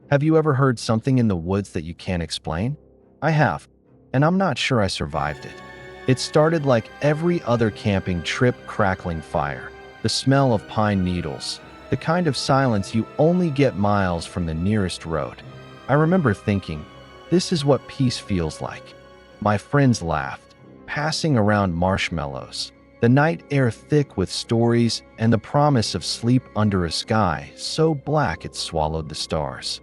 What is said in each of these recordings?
Have you ever heard something in the woods that you can't explain? I have, and I'm not sure I survived it. It started like every other camping trip, crackling fire, the smell of pine needles, the kind of silence you only get miles from the nearest road. I remember thinking, this is what peace feels like. My friends laughed, passing around marshmallows, the night air thick with stories and the promise of sleep under a sky so black it swallowed the stars.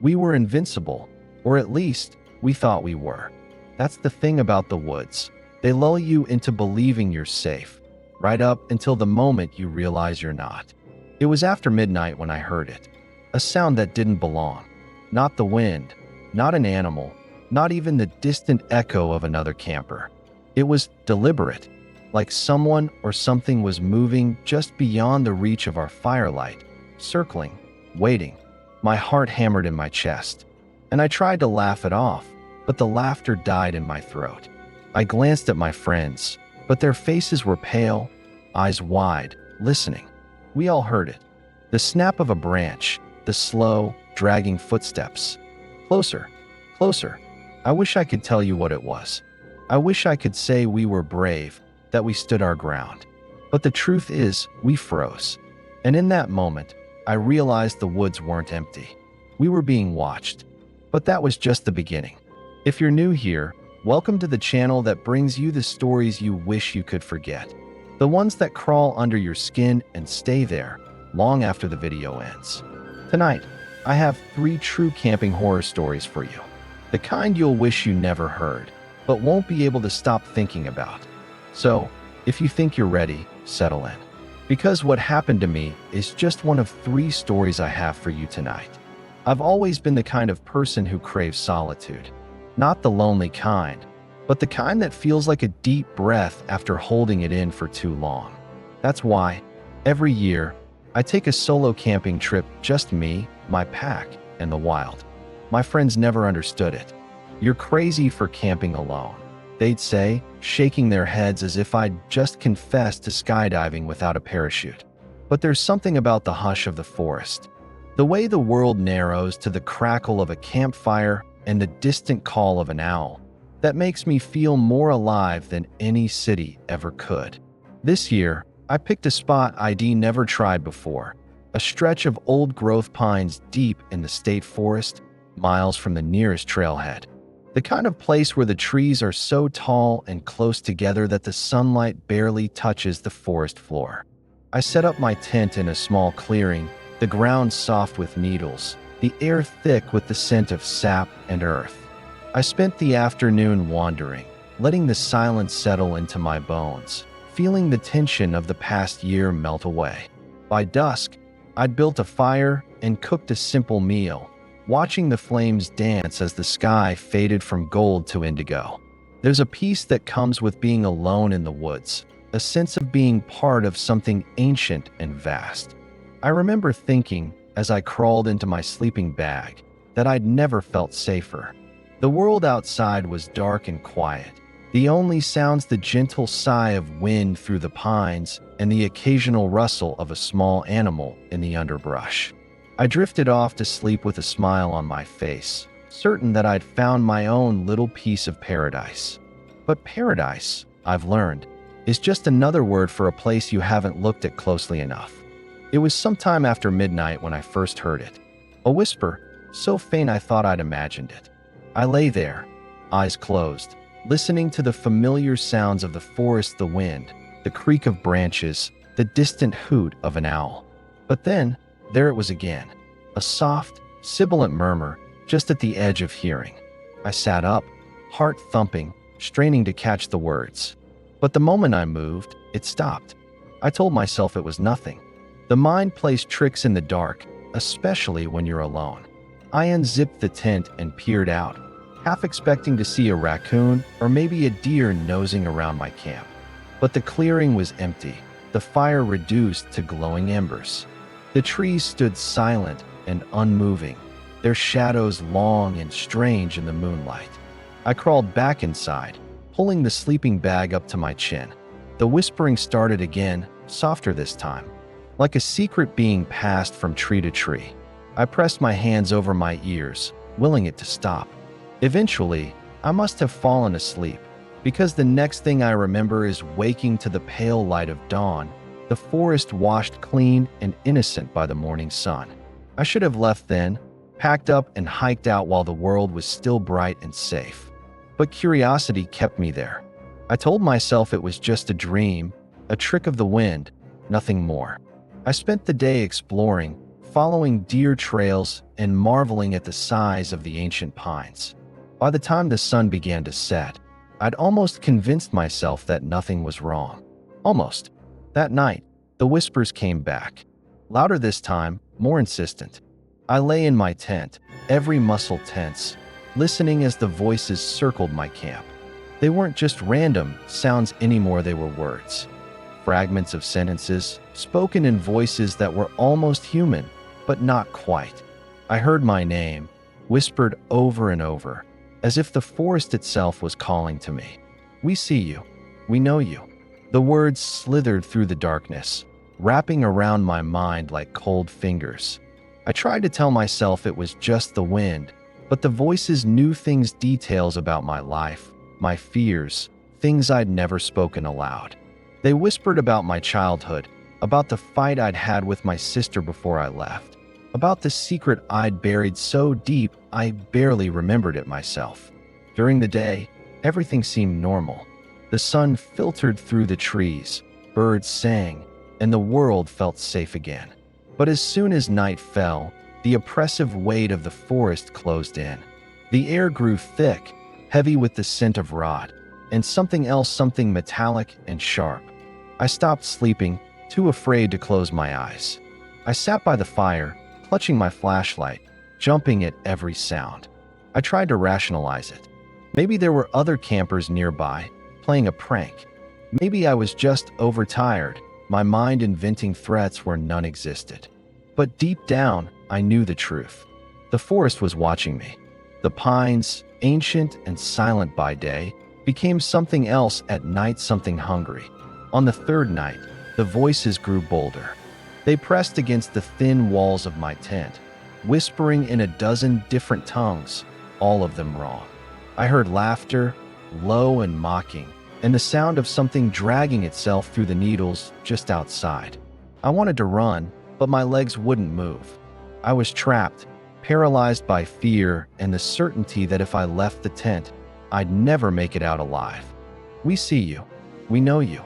We were invincible, or at least we thought we were. That's the thing about the woods. They lull you into believing you're safe, right up until the moment you realize you're not. It was after midnight when I heard it. A sound that didn't belong. Not the wind, not an animal, not even the distant echo of another camper. It was deliberate, like someone or something was moving just beyond the reach of our firelight, circling, waiting. My heart hammered in my chest, and I tried to laugh it off, but the laughter died in my throat. I glanced at my friends, but their faces were pale, eyes wide, listening. We all heard it. The snap of a branch, the slow, dragging footsteps. Closer, closer. I wish I could tell you what it was. I wish I could say we were brave, that we stood our ground. But the truth is, we froze. And in that moment, I realized the woods weren't empty. We were being watched. But that was just the beginning. If you're new here, welcome to the channel that brings you the stories you wish you could forget. The ones that crawl under your skin and stay there long after the video ends. Tonight, I have 3 true camping horror stories for you. The kind you'll wish you never heard, but won't be able to stop thinking about. So, if you think you're ready, settle in. Because what happened to me is just one of 3 stories I have for you tonight. I've always been the kind of person who craves solitude. Not the lonely kind, but the kind that feels like a deep breath after holding it in for too long. That's why, every year, I take a solo camping trip, just me, my pack, and the wild. My friends never understood it. You're crazy for camping alone, they'd say, shaking their heads as if I'd just confessed to skydiving without a parachute. But there's something about the hush of the forest, the way the world narrows to the crackle of a campfire and the distant call of an owl, that makes me feel more alive than any city ever could. This year, I picked a spot I'd never tried before, a stretch of old-growth pines deep in the state forest, miles from the nearest trailhead. The kind of place where the trees are so tall and close together that the sunlight barely touches the forest floor. I set up my tent in a small clearing, the ground soft with needles, the air thick with the scent of sap and earth. I spent the afternoon wandering, letting the silence settle into my bones, feeling the tension of the past year melt away. By dusk, I'd built a fire and cooked a simple meal, watching the flames dance as the sky faded from gold to indigo. There's a peace that comes with being alone in the woods, a sense of being part of something ancient and vast. I remember thinking, as I crawled into my sleeping bag, that I'd never felt safer. The world outside was dark and quiet. The only sounds the gentle sigh of wind through the pines and the occasional rustle of a small animal in the underbrush. I drifted off to sleep with a smile on my face, certain that I'd found my own little piece of paradise. But paradise, I've learned, is just another word for a place you haven't looked at closely enough. It was sometime after midnight when I first heard it. A whisper, so faint I thought I'd imagined it. I lay there, eyes closed, listening to the familiar sounds of the forest, the wind, the creak of branches, the distant hoot of an owl. But then, there it was again, a soft, sibilant murmur just at the edge of hearing. I sat up, heart thumping, straining to catch the words. But the moment I moved, it stopped. I told myself it was nothing. The mind plays tricks in the dark, especially when you're alone. I unzipped the tent and peered out, half expecting to see a raccoon or maybe a deer nosing around my camp. But the clearing was empty, the fire reduced to glowing embers. The trees stood silent and unmoving, their shadows long and strange in the moonlight. I crawled back inside, pulling the sleeping bag up to my chin. The whispering started again, softer this time, like a secret being passed from tree to tree. I pressed my hands over my ears, willing it to stop. Eventually, I must have fallen asleep, because the next thing I remember is waking to the pale light of dawn, the forest washed clean and innocent by the morning sun. I should have left then, packed up and hiked out while the world was still bright and safe. But curiosity kept me there. I told myself it was just a dream, a trick of the wind, nothing more. I spent the day exploring, following deer trails and marveling at the size of the ancient pines. By the time the sun began to set, I'd almost convinced myself that nothing was wrong. Almost. That night, the whispers came back. Louder this time, more insistent. I lay in my tent, every muscle tense, listening as the voices circled my camp. They weren't just random sounds anymore, they were words. Fragments of sentences, spoken in voices that were almost human, but not quite. I heard my name, whispered over and over, as if the forest itself was calling to me. We see you. We know you. The words slithered through the darkness, wrapping around my mind like cold fingers. I tried to tell myself it was just the wind, but the voices knew things, details about my life, my fears, things I'd never spoken aloud. They whispered about my childhood, about the fight I'd had with my sister before I left, about the secret I'd buried so deep I barely remembered it myself. During the day, everything seemed normal. The sun filtered through the trees, birds sang, and the world felt safe again. But as soon as night fell, the oppressive weight of the forest closed in. The air grew thick, heavy with the scent of rot, and something else, something metallic and sharp. I stopped sleeping, too afraid to close my eyes. I sat by the fire, clutching my flashlight, jumping at every sound. I tried to rationalize it. Maybe there were other campers nearby, playing a prank. Maybe I was just overtired, my mind inventing threats where none existed. But deep down, I knew the truth. The forest was watching me. The pines, ancient and silent by day, became something else at night, something hungry. On the third night, the voices grew bolder. They pressed against the thin walls of my tent, whispering in a dozen different tongues, all of them wrong. I heard laughter, low and mocking, and the sound of something dragging itself through the needles just outside. I wanted to run, but my legs wouldn't move. I was trapped, paralyzed by fear and the certainty that if I left the tent, I'd never make it out alive. We see you. We know you.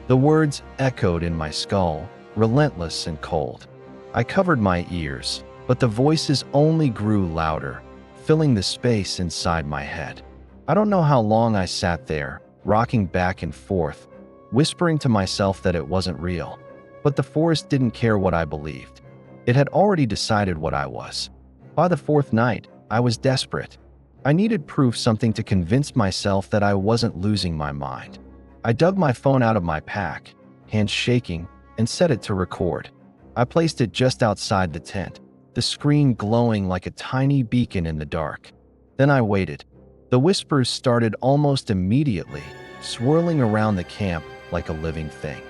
The words echoed in my skull, relentless and cold. I covered my ears, but the voices only grew louder, filling the space inside my head. I don't know how long I sat there, rocking back and forth, whispering to myself that it wasn't real. But the forest didn't care what I believed. It had already decided what I was. By the fourth night, I was desperate. I needed proof, something to convince myself that I wasn't losing my mind. I dug my phone out of my pack, hands shaking, and set it to record. I placed it just outside the tent, the screen glowing like a tiny beacon in the dark. Then I waited. The whispers started almost immediately, swirling around the camp like a living thing.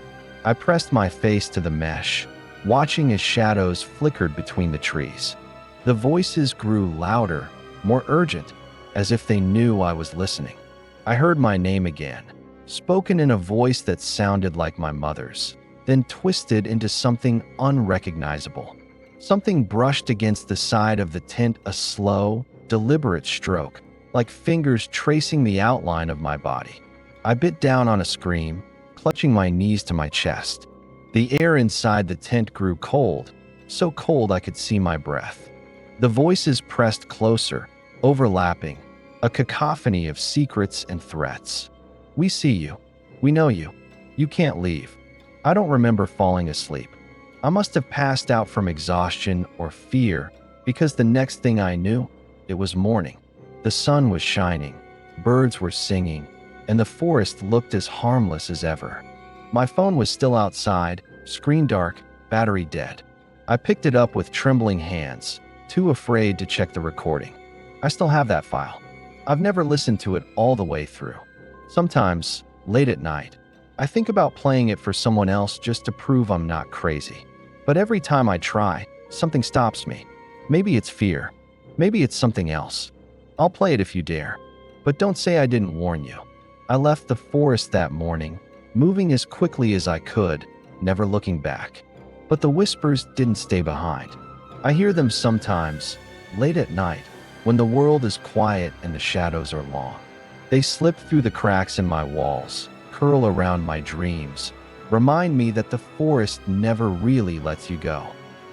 I pressed my face to the mesh, watching as shadows flickered between the trees. The voices grew louder, more urgent, as if they knew I was listening. I heard my name again, spoken in a voice that sounded like my mother's, then twisted into something unrecognizable. Something brushed against the side of the tent, a slow, deliberate stroke, like fingers tracing the outline of my body. I bit down on a scream, clutching my knees to my chest. The air inside the tent grew cold, so cold I could see my breath. The voices pressed closer, overlapping, a cacophony of secrets and threats. We see you. We know you. You can't leave. I don't remember falling asleep. I must have passed out from exhaustion or fear, because the next thing I knew, it was morning. The sun was shining, birds were singing, and the forest looked as harmless as ever. My phone was still outside, screen dark, battery dead. I picked it up with trembling hands, too afraid to check the recording. I still have that file. I've never listened to it all the way through. Sometimes, late at night, I think about playing it for someone else just to prove I'm not crazy. But every time I try, something stops me. Maybe it's fear. Maybe it's something else. I'll play it if you dare. But don't say I didn't warn you. I left the forest that morning, moving as quickly as I could, never looking back. But the whispers didn't stay behind. I hear them sometimes, late at night, when the world is quiet and the shadows are long. They slip through the cracks in my walls, curl around my dreams, remind me that the forest never really lets you go.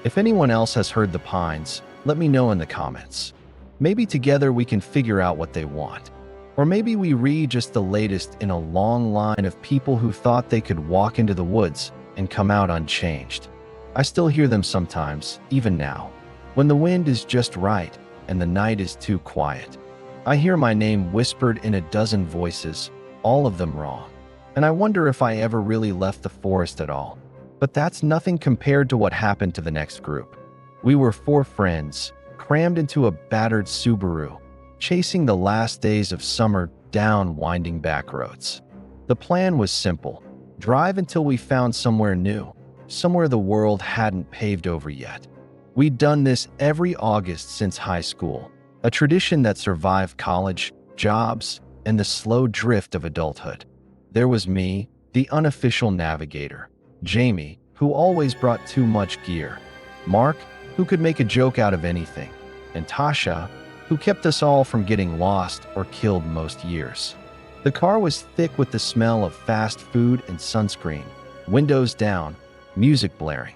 If anyone else has heard the pines, let me know in the comments. Maybe together we can figure out what they want. Or maybe we read just the latest in a long line of people who thought they could walk into the woods and come out unchanged. I still hear them sometimes, even now, when the wind is just right and the night is too quiet. I hear my name whispered in a dozen voices, all of them wrong. And I wonder if I ever really left the forest at all. But that's nothing compared to what happened to the next group. We were 4 friends, crammed into a battered Subaru, chasing the last days of summer down winding back roads. The plan was simple: drive until we found somewhere new, somewhere the world hadn't paved over yet. We'd done this every August since high school, a tradition that survived college, jobs, and the slow drift of adulthood. There was me, the unofficial navigator; Jamie, who always brought too much gear; Mark, who could make a joke out of anything; and Tasha, who kept us all from getting lost or killed most years. The car was thick with the smell of fast food and sunscreen, windows down, music blaring.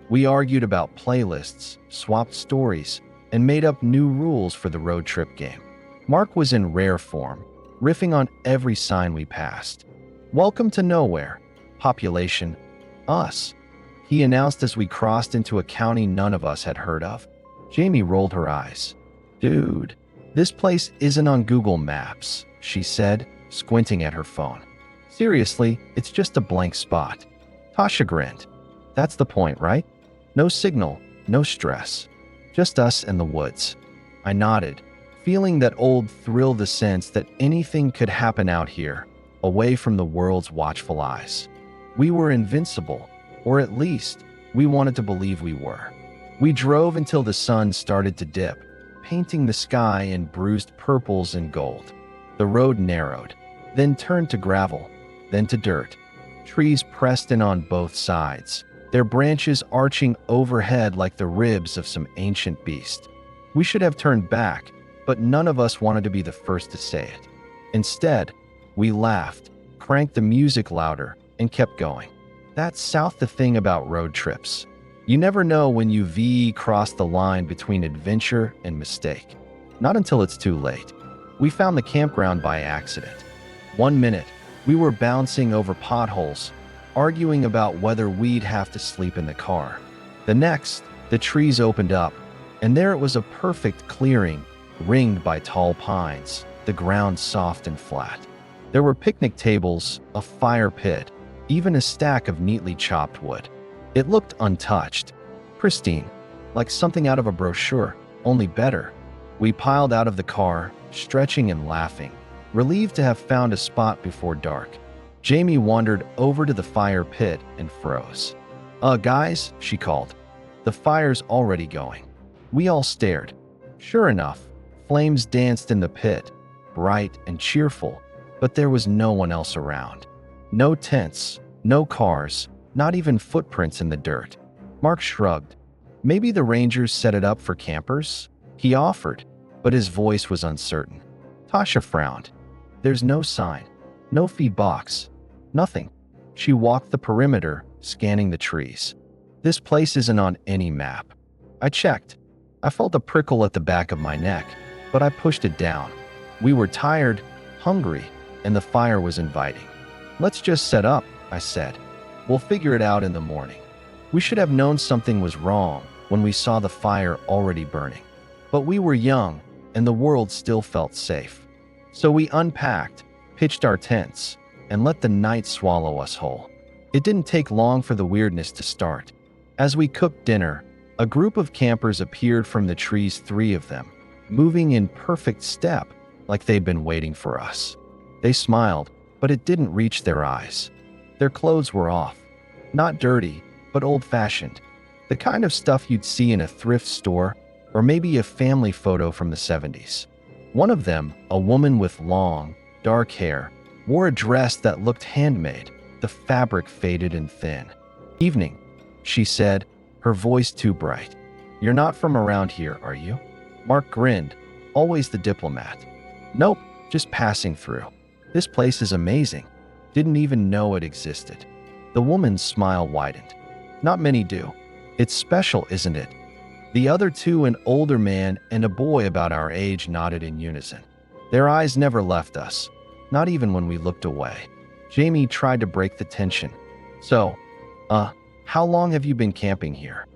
We argued about playlists, swapped stories, and made up new rules for the road trip game. Mark was in rare form, riffing on every sign we passed. "Welcome to nowhere. Population, us," he announced as we crossed into a county none of us had heard of. Jamie rolled her eyes. "Dude, this place isn't on Google Maps," she said, squinting at her phone. "Seriously, it's just a blank spot." Tasha grinned. "That's the point, right? No signal, no stress. Just us and the woods." I nodded, feeling that old thrill, the sense that anything could happen out here, away from the world's watchful eyes. We were invincible, or at least, we wanted to believe we were. We drove until the sun started to dip, painting the sky in bruised purples and gold. The road narrowed, then turned to gravel, then to dirt. Trees pressed in on both sides, their branches arching overhead like the ribs of some ancient beast. We should have turned back, but none of us wanted to be the first to say it. Instead, we laughed, cranked the music louder, and kept going. That's South the thing about road trips. You never know when you cross the line between adventure and mistake. Not until it's too late. We found the campground by accident. 1 minute, we were bouncing over potholes, arguing about whether we'd have to sleep in the car. The next, the trees opened up, and there it was, a perfect clearing, ringed by tall pines, the ground soft and flat. There were picnic tables, a fire pit, even a stack of neatly chopped wood. It looked untouched, pristine, like something out of a brochure, only better. We piled out of the car, stretching and laughing, relieved to have found a spot before dark. Jamie wandered over to the fire pit and froze. Guys," she called. "The fire's already going." We all stared. Sure enough, flames danced in the pit, bright and cheerful, but there was no one else around. No tents, no cars, not even footprints in the dirt. Mark shrugged. "Maybe the rangers set it up for campers?" he offered, but his voice was uncertain. Tasha frowned. "There's no sign, no feed box, nothing." She walked the perimeter, scanning the trees. "This place isn't on any map." I checked. I felt a prickle at the back of my neck, but I pushed it down. We were tired, hungry, and the fire was inviting. "Let's just set up," I said. "We'll figure it out in the morning." We should have known something was wrong when we saw the fire already burning. But we were young, and the world still felt safe. So we unpacked, pitched our tents, and let the night swallow us whole. It didn't take long for the weirdness to start. As we cooked dinner, a group of campers appeared from the trees, 3 of them, moving in perfect step, like they'd been waiting for us. They smiled, but it didn't reach their eyes. Their clothes were off. Not dirty, but old-fashioned. The kind of stuff you'd see in a thrift store, or maybe a family photo from the 70s. One of them, a woman with long, dark hair, wore a dress that looked handmade, the fabric faded and thin. "Evening," she said, her voice too bright. "You're not from around here, are you?" Mark grinned, always the diplomat. "Nope, just passing through. This place is amazing. Didn't even know it existed." The woman's smile widened. "Not many do. It's special, isn't it?" The other two, an older man and a boy about our age, nodded in unison. Their eyes never left us, not even when we looked away. Jamie tried to break the tension. "So, how long have you been camping here?"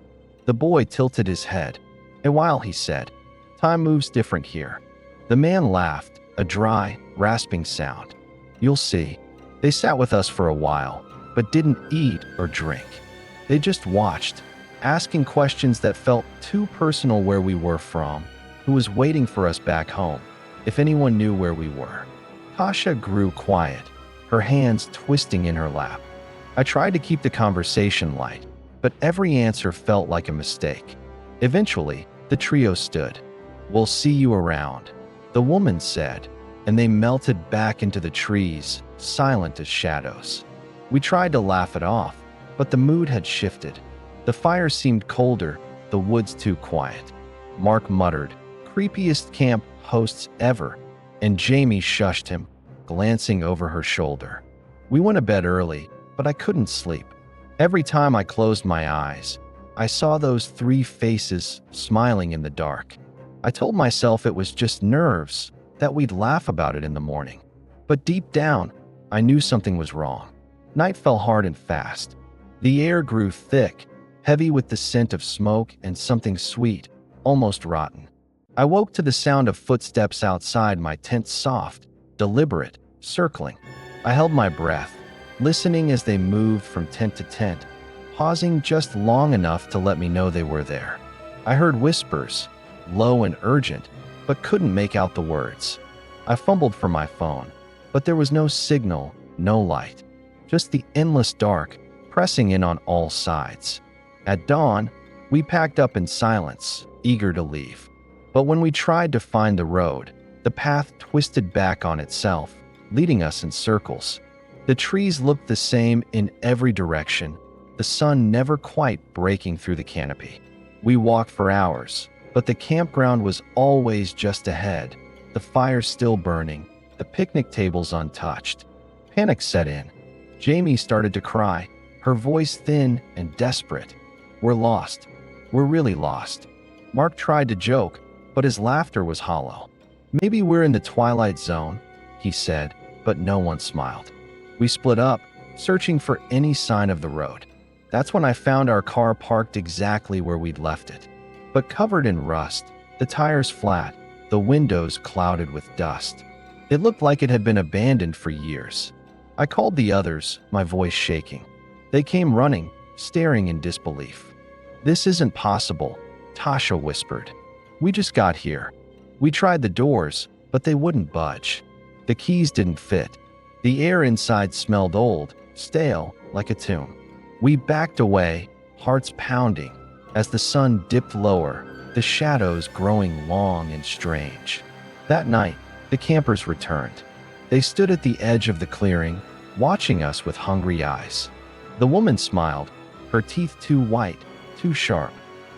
The boy tilted his head. "A while," he said. "Time moves different here." The man laughed, a dry, rasping sound. "You'll see." They sat with us for a while, but didn't eat or drink. They just watched, asking questions that felt too personal: where we were from, who was waiting for us back home, if anyone knew where we were. Tasha grew quiet, her hands twisting in her lap. I tried to keep the conversation light, but every answer felt like a mistake. Eventually, the trio stood. "We'll see you around," the woman said, and they melted back into the trees, silent as shadows. We tried to laugh it off, but the mood had shifted. The fire seemed colder, the woods too quiet. Mark muttered, "Creepiest camp hosts ever," and Jamie shushed him, glancing over her shoulder. We went to bed early, but I couldn't sleep. Every time I closed my eyes, I saw those three faces smiling in the dark. I told myself it was just nerves, that we'd laugh about it in the morning. But deep down, I knew something was wrong. Night fell hard and fast. The air grew thick, heavy with the scent of smoke and something sweet, almost rotten. I woke to the sound of footsteps outside my tent, soft, deliberate, circling. I held my breath, listening as they moved from tent to tent, pausing just long enough to let me know they were there. I heard whispers, low and urgent, but couldn't make out the words. I fumbled for my phone, but there was no signal, no light, just the endless dark pressing in on all sides. At dawn, we packed up in silence, eager to leave. But when we tried to find the road, the path twisted back on itself, leading us in circles. The trees looked the same in every direction, the sun never quite breaking through the canopy. We walked for hours, but the campground was always just ahead, the fire still burning, the picnic tables untouched. Panic set in. Jamie started to cry, her voice thin and desperate. "We're lost. We're really lost." Mark tried to joke, but his laughter was hollow. "Maybe we're in the twilight zone," he said, but no one smiled. We split up, searching for any sign of the road. That's when I found our car parked exactly where we'd left it, but covered in rust, the tires flat, the windows clouded with dust. It looked like it had been abandoned for years. I called the others, my voice shaking. They came running, staring in disbelief. "This isn't possible," Tasha whispered. "We just got here. We tried the doors, but they wouldn't budge. The keys didn't fit. The air inside smelled old, stale, like a tomb." We backed away, hearts pounding, as the sun dipped lower, the shadows growing long and strange. That night, the campers returned. They stood at the edge of the clearing, watching us with hungry eyes. The woman smiled, her teeth too white, too sharp.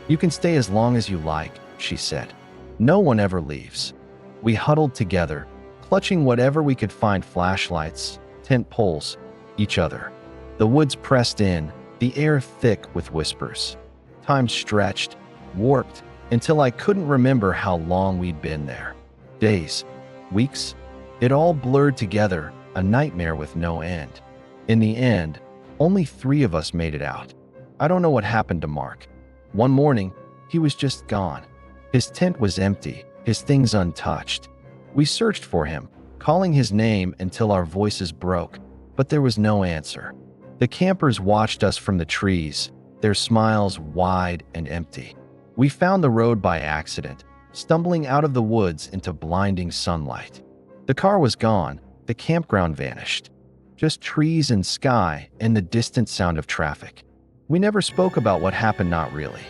"You can stay as long as you like," she said. "No one ever leaves." We huddled together, clutching whatever we could find: flashlights, tent poles, each other. The woods pressed in, the air thick with whispers. Time stretched, warped, until I couldn't remember how long we'd been there. Days, weeks, it all blurred together, a nightmare with no end. In the end, only 3 of us made it out. I don't know what happened to Mark. One morning, he was just gone. His tent was empty, his things untouched. We searched for him, calling his name until our voices broke, but there was no answer. The campers watched us from the trees, their smiles wide and empty. We found the road by accident, stumbling out of the woods into blinding sunlight. The car was gone, the campground vanished. Just trees and sky and the distant sound of traffic. We never spoke about what happened, not really.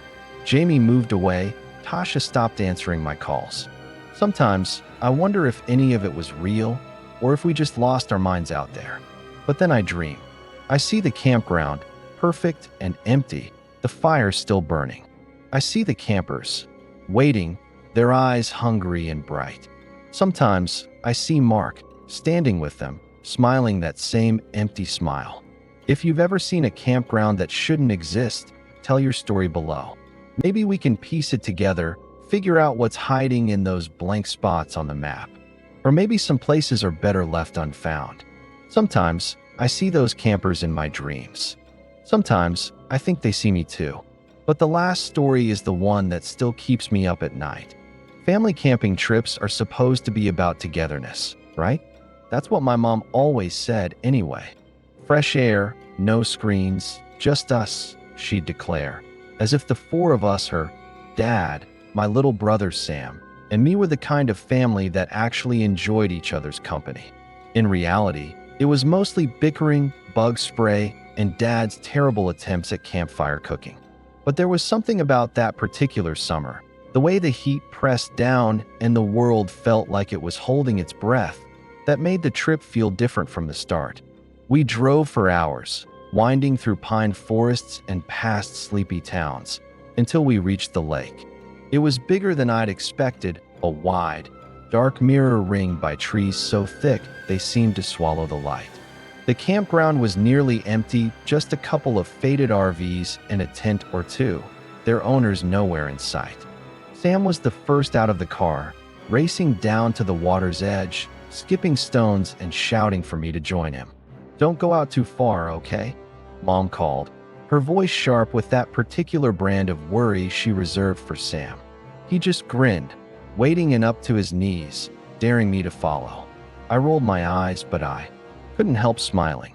Jamie moved away, Tasha stopped answering my calls. Sometimes, I wonder if any of it was real or if we just lost our minds out there. But then I dream. I see the campground, perfect and empty, the fire still burning. I see the campers, waiting, their eyes hungry and bright. Sometimes, I see Mark, standing with them, smiling that same empty smile. If you've ever seen a campground that shouldn't exist, tell your story below. Maybe we can piece it together, figure out what's hiding in those blank spots on the map. Or maybe some places are better left unfound. Sometimes, I see those campers in my dreams. Sometimes, I think they see me too. But the last story is the one that still keeps me up at night. Family camping trips are supposed to be about togetherness, right? That's what my mom always said anyway. Fresh air, no screens, just us, she'd declare, as if the four of us, her dad, my little brother Sam, and me were the kind of family that actually enjoyed each other's company. In reality, it was mostly bickering, bug spray, and Dad's terrible attempts at campfire cooking. But there was something about that particular summer, the way the heat pressed down and the world felt like it was holding its breath, that made the trip feel different from the start. We drove for hours, winding through pine forests and past sleepy towns, until we reached the lake. It was bigger than I'd expected, a wide, dark mirror ringed by trees so thick they seemed to swallow the light. The campground was nearly empty, just a couple of faded RVs and a tent or two, their owners nowhere in sight. Sam was the first out of the car, racing down to the water's edge, skipping stones and shouting for me to join him. "Don't go out too far, okay?" Mom called, her voice sharp with that particular brand of worry she reserved for Sam. He just grinned, wading in up to his knees, daring me to follow. I rolled my eyes, but I couldn't help smiling.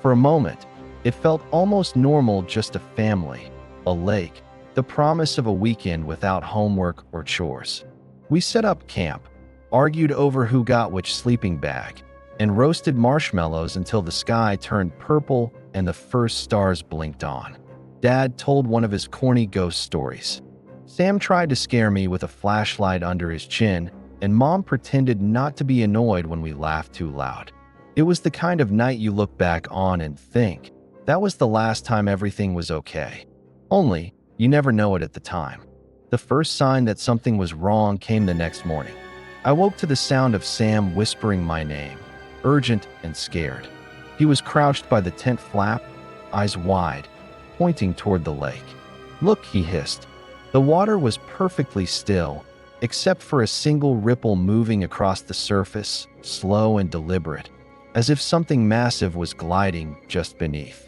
For a moment, it felt almost normal, just a family, a lake, the promise of a weekend without homework or chores. We set up camp, argued over who got which sleeping bag, and roasted marshmallows until the sky turned purple and the first stars blinked on. Dad told one of his corny ghost stories. Sam tried to scare me with a flashlight under his chin, and Mom pretended not to be annoyed when we laughed too loud. It was the kind of night you look back on and think, that was the last time everything was okay. Only, you never know it at the time. The first sign that something was wrong came the next morning. I woke to the sound of Sam whispering my name, urgent and scared. He was crouched by the tent flap, eyes wide, pointing toward the lake. "Look," he hissed. The water was perfectly still, except for a single ripple moving across the surface, slow and deliberate, as if something massive was gliding just beneath.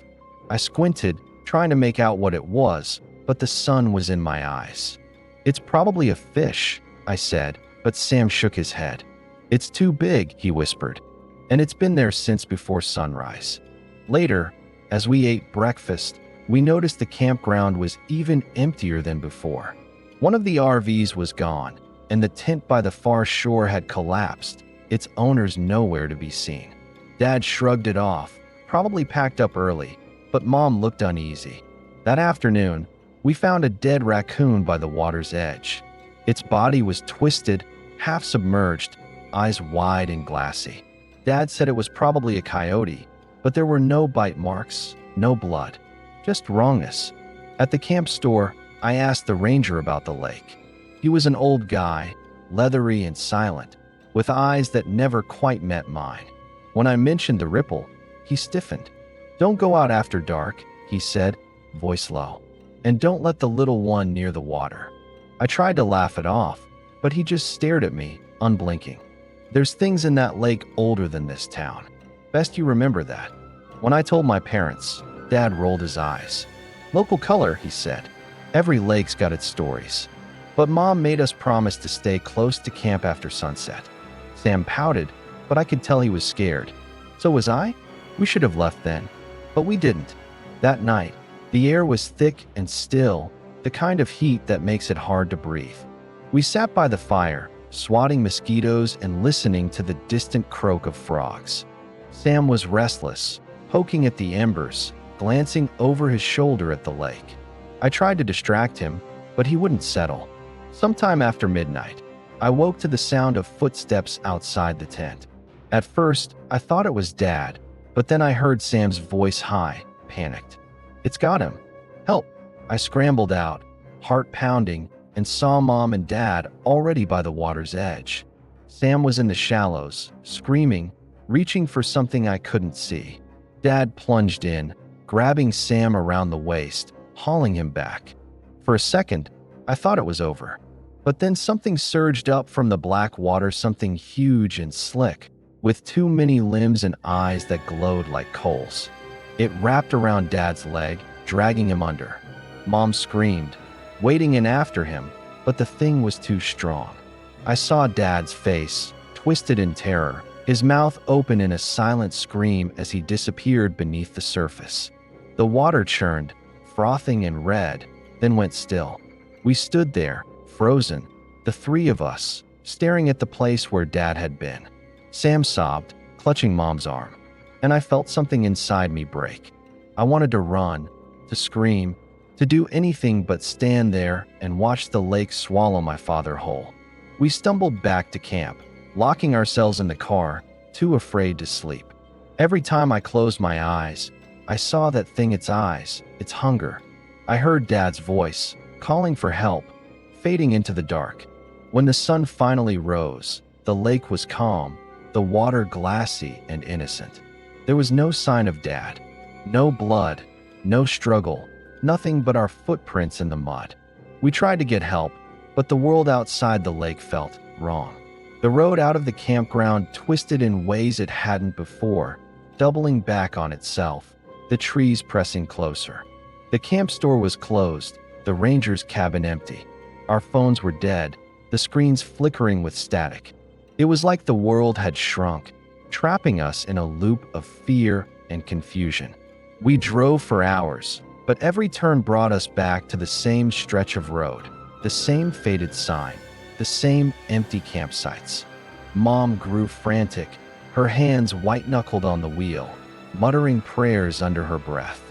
I squinted, trying to make out what it was, but the sun was in my eyes. "It's probably a fish," I said, but Sam shook his head. "It's too big," he whispered, "and it's been there since before sunrise." Later, as we ate breakfast, we noticed the campground was even emptier than before. One of the RVs was gone, and the tent by the far shore had collapsed, its owners nowhere to be seen. Dad shrugged it off, probably packed up early, but Mom looked uneasy. That afternoon, we found a dead raccoon by the water's edge. Its body was twisted, half submerged, eyes wide and glassy. Dad said it was probably a coyote, but there were no bite marks, no blood, just wrongness. At the camp store, I asked the ranger about the lake. He was an old guy, leathery and silent, with eyes that never quite met mine. When I mentioned the ripple, he stiffened. "Don't go out after dark," he said, voice low, "and don't let the little one near the water." I tried to laugh it off, but he just stared at me, unblinking. "There's things in that lake older than this town. Best you remember that." When I told my parents, Dad rolled his eyes. "Local color," he said. "Every lake's got its stories." But Mom made us promise to stay close to camp after sunset. Sam pouted, but I could tell he was scared. So was I? We should have left then. But we didn't. That night, the air was thick and still, the kind of heat that makes it hard to breathe. We sat by the fire, swatting mosquitoes and listening to the distant croak of frogs. Sam was restless, poking at the embers, glancing over his shoulder at the lake. I tried to distract him, but he wouldn't settle. Sometime after midnight, I woke to the sound of footsteps outside the tent. At first, I thought it was Dad, but then I heard Sam's voice high, panicked. "It's got him. Help!" I scrambled out, heart pounding, and saw Mom and Dad already by the water's edge. Sam was in the shallows, screaming, reaching for something I couldn't see. Dad plunged in, grabbing Sam around the waist, hauling him back. For a second, I thought it was over. But then something surged up from the black water, something huge and slick, with too many limbs and eyes that glowed like coals. It wrapped around Dad's leg, dragging him under. Mom screamed, wading in after him, but the thing was too strong. I saw Dad's face, twisted in terror, his mouth open in a silent scream as he disappeared beneath the surface. The water churned, frothing and red, then went still. We stood there, frozen, the three of us, staring at the place where Dad had been. Sam sobbed, clutching Mom's arm, and I felt something inside me break. I wanted to run, to scream, to do anything but stand there and watch the lake swallow my father whole. We stumbled back to camp, locking ourselves in the car, too afraid to sleep. Every time I closed my eyes, I saw that thing, its eyes, its hunger. I heard Dad's voice, calling for help, fading into the dark. When the sun finally rose, the lake was calm, the water glassy and innocent. There was no sign of Dad, no blood, no struggle, nothing but our footprints in the mud. We tried to get help, but the world outside the lake felt wrong. The road out of the campground twisted in ways it hadn't before, doubling back on itself, the trees pressing closer. The camp store was closed, the ranger's cabin empty. Our phones were dead, the screens flickering with static. It was like the world had shrunk, trapping us in a loop of fear and confusion. We drove for hours, but every turn brought us back to the same stretch of road, the same faded sign, the same empty campsites. Mom grew frantic, her hands white-knuckled on the wheel, muttering prayers under her breath.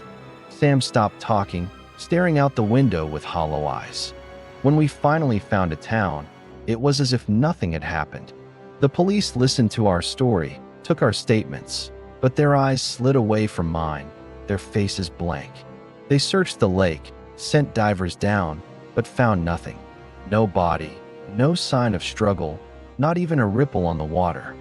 Sam stopped talking, staring out the window with hollow eyes. When we finally found a town, it was as if nothing had happened. The police listened to our story, took our statements, but their eyes slid away from mine, their faces blank. They searched the lake, sent divers down, but found nothing. No body, no sign of struggle, not even a ripple on the water.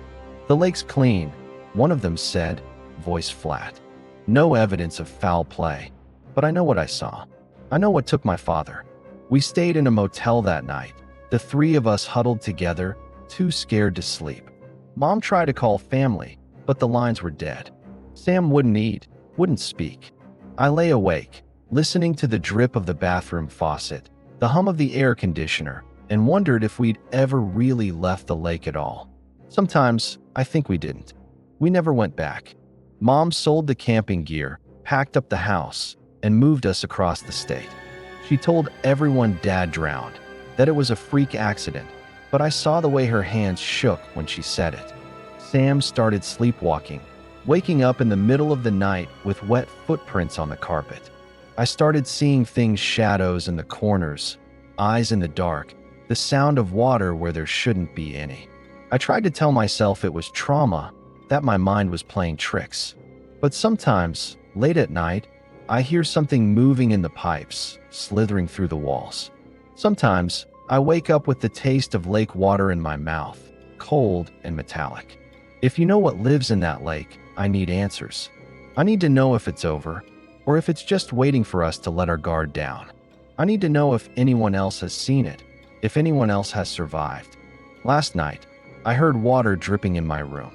"The lake's clean," one of them said, voice flat. "No evidence of foul play. But I know what I saw. I know what took my father." We stayed in a motel that night, the three of us huddled together, too scared to sleep. Mom tried to call family, but the lines were dead. Sam wouldn't eat, wouldn't speak. I lay awake, listening to the drip of the bathroom faucet, the hum of the air conditioner, and wondered if we'd ever really left the lake at all. Sometimes, I think we didn't. We never went back. Mom sold the camping gear, packed up the house, and moved us across the state. She told everyone Dad drowned, that it was a freak accident, but I saw the way her hands shook when she said it. Sam started sleepwalking, waking up in the middle of the night with wet footprints on the carpet. I started seeing things, shadows in the corners, eyes in the dark, the sound of water where there shouldn't be any. I tried to tell myself it was trauma, that my mind was playing tricks. But sometimes, late at night, I hear something moving in the pipes, slithering through the walls. Sometimes, I wake up with the taste of lake water in my mouth, cold and metallic. If you know what lives in that lake, I need answers. I need to know if it's over, or if it's just waiting for us to let our guard down. I need to know if anyone else has seen it, if anyone else has survived. Last night, I heard water dripping in my room.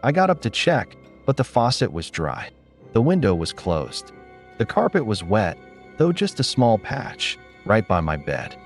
I got up to check, but the faucet was dry. The window was closed. The carpet was wet, though just a small patch, right by my bed.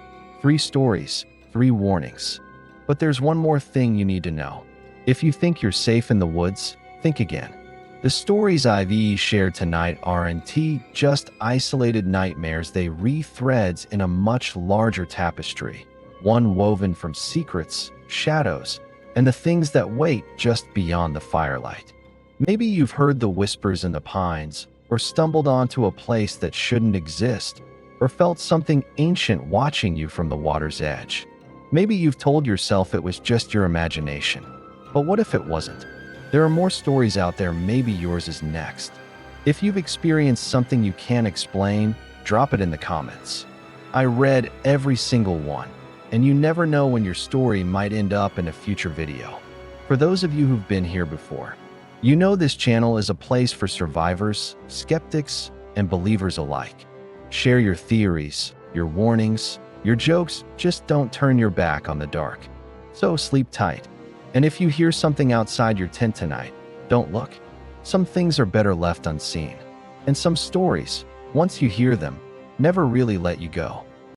3 stories, 3 warnings. But there's one more thing you need to know. If you think you're safe in the woods, think again. The stories I've shared tonight aren't just isolated nightmares. They weave threads in a much larger tapestry, one woven from secrets, shadows, and the things that wait just beyond the firelight. Maybe you've heard the whispers in the pines, or stumbled onto a place that shouldn't exist, or felt something ancient watching you from the water's edge. Maybe you've told yourself it was just your imagination. But what if it wasn't? There are more stories out there, maybe yours is next. If you've experienced something you can't explain, drop it in the comments. I read every single one, and you never know when your story might end up in a future video. For those of you who've been here before, you know this channel is a place for survivors, skeptics, and believers alike. Share your theories, your warnings, your jokes. Just don't turn your back on the dark. So sleep tight. And if you hear something outside your tent tonight, don't look. Some things are better left unseen. And some stories, once you hear them, never really let you go.